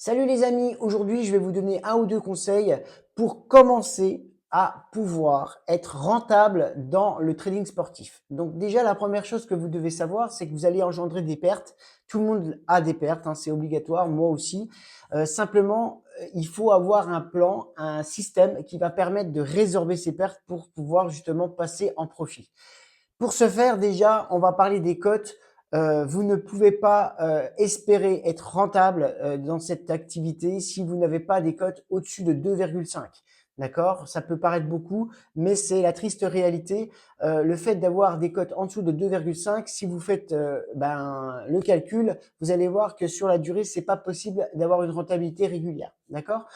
Salut les amis, aujourd'hui je vais vous donner un ou deux conseils pour commencer à pouvoir être rentable dans le trading sportif. Donc déjà la première chose que vous devez savoir, c'est que vous allez engendrer des pertes. Tout le monde a des pertes, hein, c'est obligatoire, moi aussi. Simplement, il faut avoir un plan, un système qui va permettre de résorber ces pertes pour pouvoir justement passer en profit. Pour ce faire, déjà, on va parler des cotes. Vous ne pouvez pas espérer être rentable dans cette activité si vous n'avez pas des cotes au-dessus de 2,5. D'accord? Ça peut paraître beaucoup, mais c'est la triste réalité. Le fait d'avoir des cotes en dessous de 2,5, si vous faites le calcul, vous allez voir que sur la durée, c'est pas possible d'avoir une rentabilité régulière. D'accord?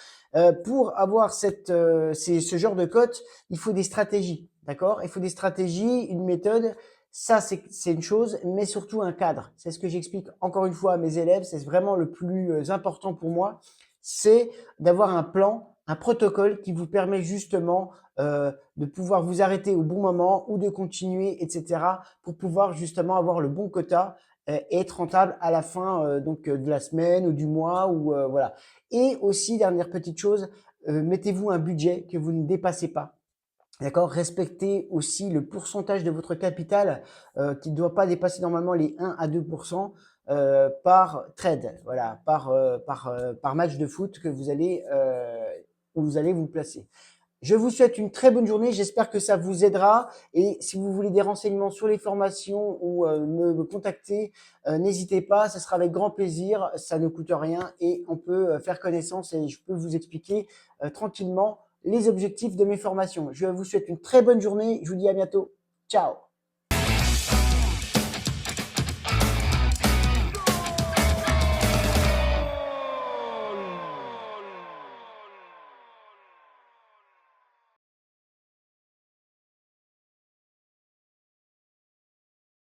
Pour avoir ce genre de cotes, il faut des stratégies. D'accord? Il faut des stratégies, une méthode. Ça, c'est une chose, mais surtout un cadre. C'est ce que j'explique encore une fois à mes élèves. C'est vraiment le plus important pour moi. C'est d'avoir un plan, un protocole qui vous permet justement de pouvoir vous arrêter au bon moment ou de continuer, etc. pour pouvoir justement avoir le bon quota et être rentable à la fin de la semaine ou du mois ou voilà. Et aussi, dernière petite chose, mettez-vous un budget que vous ne dépassez pas. D'accord? Respectez aussi le pourcentage de votre capital qui ne doit pas dépasser normalement les 1 à 2 par trade, voilà, par match de foot que où vous allez vous placer. Je vous souhaite une très bonne journée. J'espère que ça vous aidera. Et si vous voulez des renseignements sur les formations ou me contacter, n'hésitez pas. Ce sera avec grand plaisir. Ça ne coûte rien et on peut faire connaissance et je peux vous expliquer tranquillement les objectifs de mes formations. Je vous souhaite une très bonne journée. Je vous dis à bientôt. Ciao!